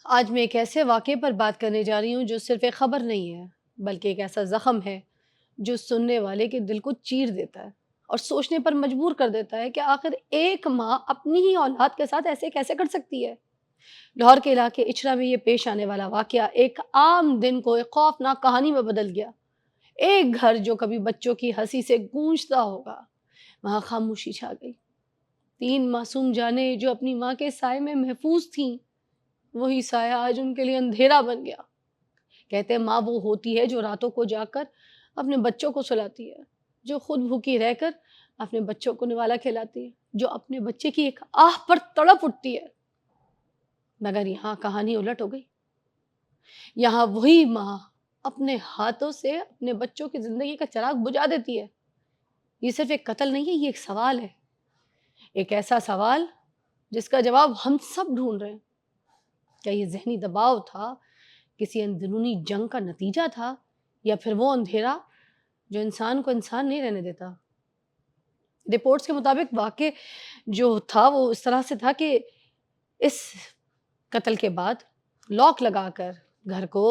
آج میں ایک ایسے واقعے پر بات کرنے جا رہی ہوں جو صرف ایک خبر نہیں ہے، بلکہ ایک ایسا زخم ہے جو سننے والے کے دل کو چیر دیتا ہے اور سوچنے پر مجبور کر دیتا ہے کہ آخر ایک ماں اپنی ہی اولاد کے ساتھ ایسے کیسے کر سکتی ہے۔ لاہور کے علاقے اچھرا میں یہ پیش آنے والا واقعہ ایک عام دن کو ایک خوفناک کہانی میں بدل گیا۔ ایک گھر جو کبھی بچوں کی ہنسی سے گونجتا ہوگا، وہاں خاموشی چھا گئی۔ تین معصوم جانیں جو اپنی ماں کے سائے میں محفوظ تھیں، وہی سایہ آج ان کے لیے اندھیرا بن گیا۔ کہتے ہیں ماں وہ ہوتی ہے جو راتوں کو جا کر اپنے بچوں کو سلاتی ہے، جو خود بھوکی رہ کر اپنے بچوں کو نوالا کھلاتی ہے، جو اپنے بچے کی ایک آہ پر تڑپ اٹھتی ہے۔ مگر یہاں کہانی الٹ ہو گئی۔ یہاں وہی ماں اپنے ہاتھوں سے اپنے بچوں کی زندگی کا چراغ بجھا دیتی ہے۔ یہ صرف ایک قتل نہیں ہے، یہ ایک سوال ہے، ایک ایسا سوال جس کا جواب ہم سب ڈھونڈ رہے ہیں۔ کیا یہ ذہنی دباؤ تھا، کسی اندرونی جنگ کا نتیجہ تھا، یا پھر وہ اندھیرا جو انسان کو انسان نہیں رہنے دیتا؟ رپورٹس کے مطابق واقع جو تھا وہ اس طرح سے تھا کہ اس قتل کے بعد لاک لگا کر گھر کو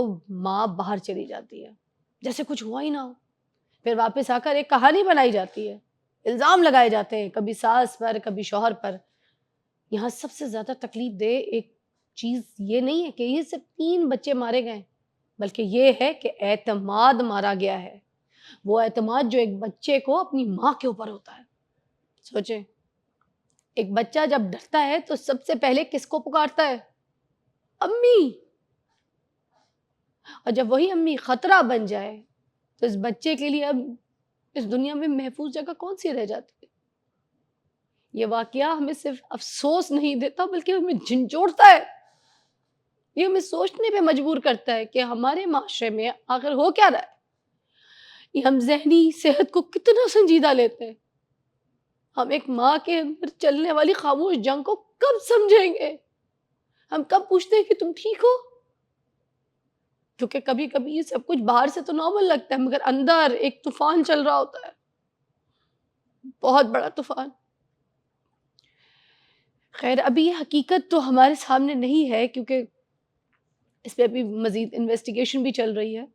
ماں باہر چلی جاتی ہے جیسے کچھ ہوا ہی نہ ہو، پھر واپس آ کر ایک کہانی بنائی جاتی ہے، الزام لگائے جاتے ہیں، کبھی ساس پر کبھی شوہر پر۔ یہاں سب سے زیادہ تکلیف دہ ایک چیز یہ نہیں ہے کہ یہ صرف 3 بچے مارے گئے، بلکہ یہ ہے کہ اعتماد مارا گیا ہے، وہ اعتماد جو ایک بچے کو اپنی ماں کے اوپر ہوتا ہے۔ سوچیں، ایک بچہ جب ڈرتا ہے تو سب سے پہلے کس کو پکارتا ہے؟ امی۔ اور جب وہی امی خطرہ بن جائے تو اس بچے کے لیے اب اس دنیا میں محفوظ جگہ کون سی رہ جاتی ہے؟ یہ واقعہ ہمیں صرف افسوس نہیں دیتا بلکہ ہمیں جھنجھوڑتا ہے۔ یہ ہمیں سوچنے پہ مجبور کرتا ہے کہ ہمارے معاشرے میں آخر ہو کیا رہا ہے، یہ ہم ذہنی صحت کو کتنا سنجیدہ لیتے ہیں، ہم ایک ماں کے اندر چلنے والی خاموش جنگ کو کب سمجھیں گے، ہم کب پوچھتے ہیں کہ تم ٹھیک ہو؟ کیونکہ کبھی کبھی یہ سب کچھ باہر سے تو نارمل لگتا ہے مگر اندر ایک طوفان چل رہا ہوتا ہے، بہت بڑا طوفان۔ خیر ابھی یہ حقیقت تو ہمارے سامنے نہیں ہے کیونکہ اس پہ ابھی مزید انویسٹیگیشن بھی چل رہی ہے،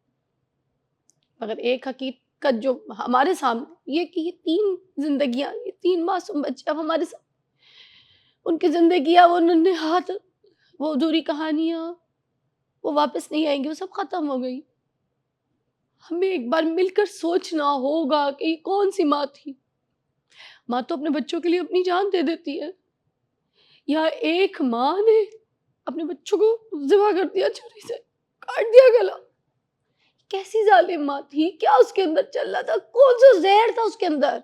مگر ایک حقیقت جو ہمارے سامنے یہ کہ یہ 3 زندگیاں، یہ 3 معصوم بچے اب ہمارے سامنے، ان کی زندگیاں، وہ ننھے ہاتھ، وہ ادھوری کہانیاں، وہ واپس نہیں آئیں گی، وہ سب ختم ہو گئی۔ ہمیں ایک بار مل کر سوچنا ہوگا کہ یہ کون سی ماں تھی۔ ماں تو اپنے بچوں کے لیے اپنی جان دے دیتی ہے، یا ایک ماں نے اپنے بچوں کو ذبح کر دیا، چھری سے کاٹ دیا گلا۔ کیسی ظالم ماں تھی، کیا اس کے اندر چل رہا تھا، کون سا زہر تھا اس کے اندر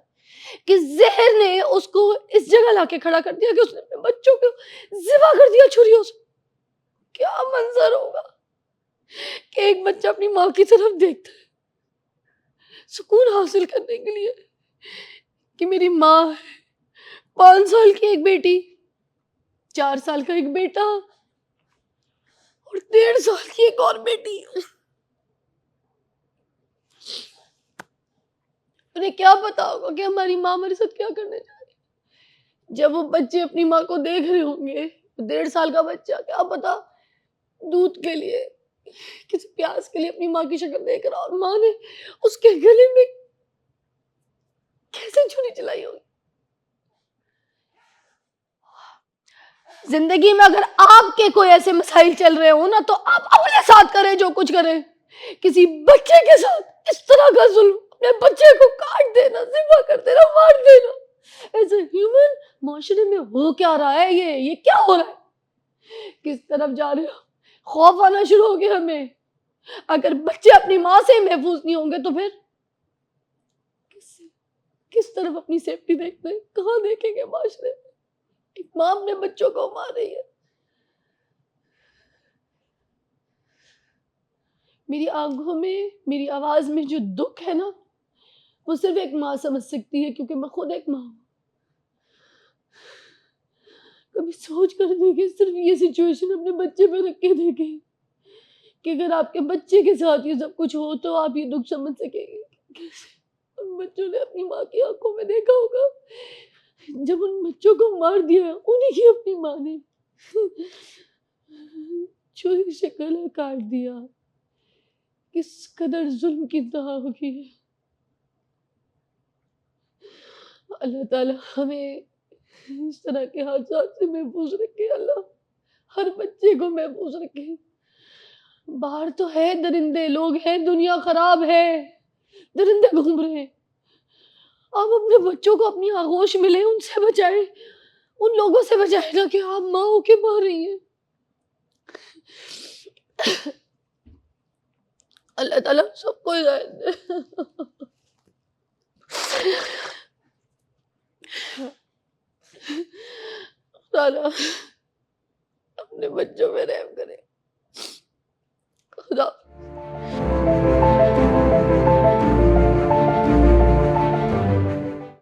کہ زہر نے اس کو اس جگہ لا کے کھڑا کر دیا کہ اس نے اپنے بچوں کو ذبح کر دیا چھریوں سے۔ کیا منظر ہوگا کہ ایک بچہ اپنی ماں کی طرف دیکھتا ہے سکون حاصل کرنے کے لیے کہ میری ماں ہے، 5 سال کی ایک بیٹی، 4 سال کا ایک بیٹا اور 1.5 سال کی ایک اور بیٹی۔ انہیں کیا پتا ہوگا کہ ہماری ماں ہمارے ساتھ کیا کرنے جا رہی ہے۔ جب وہ بچے اپنی ماں کو دیکھ رہے ہوں گے، 1.5 سال کا بچہ کیا پتا دودھ کے لیے، کسی پیاس کے لیے اپنی ماں کی شکل دیکھ رہا، اور ماں نے اس کے گلے میں کیسے چھری چلائی ہوگی۔ زندگی میں اگر آپ کے کوئی ایسے مسائل چل رہے ہوں نا تو آپ اپنے ساتھ کریں جو کچھ کریں، کسی بچے کے ساتھ اس طرح کا ظلم، اپنے بچے کو کاٹ دینا، ذبح کر دینا، مار دینا، ایز اے ہیومن معاشرے میں ہو کیا رہا ہے؟ یہ کیا ہو رہا ہے؟ کس طرف جا رہے ہو؟ خوف آنا شروع ہو گیا ہمیں۔ اگر بچے اپنی ماں سے محفوظ نہیں ہوں گے تو پھر کس طرف اپنی سیفٹی دیکھتے ہیں؟ کہاں دیکھیں گے معاشرے میں؟ ایک ماں اپنے بچوں کو مار رہی ہے۔ میری آنکھوں میں، میری آواز میں جو دکھ ہے نا، وہ صرف ایک ماں سمجھ سکتی ہے کیونکہ میں خود ایک ماں ہوں۔ کبھی سوچ کر دیکھیں، صرف یہ سچویشن اپنے بچے پہ رکھ کے دیکھیں کہ اگر آپ کے بچے کے ساتھ یہ سب کچھ ہو تو آپ یہ دکھ سمجھ سکیں گے۔ کیسے ان بچوں نے اپنی ماں کی آنکھوں میں دیکھا ہوگا جب ان بچوں کو مار دیا انہی کی اپنی ماں نے۔ چوری سے گلا کاٹ دیا، کس قدر ظلم کی انتہا ہوگی۔ اللہ تعالیٰ ہمیں اس طرح کے حادثات سے محفوظ رکھے، اللہ ہر بچے کو محفوظ رکھے۔ باہر تو ہے درندے، لوگ ہیں، دنیا خراب ہے، درندے گھوم رہے ہیں، آپ اپنے بچوں کو اپنی آغوش میں لیں، ان سے بچائیں، ان لوگوں سے بچائیں نہ کہ آپ ماں ہو کے مار رہی ہیں۔ اللہ تعالیٰ سب کو ہدایت دے۔ تعالیٰ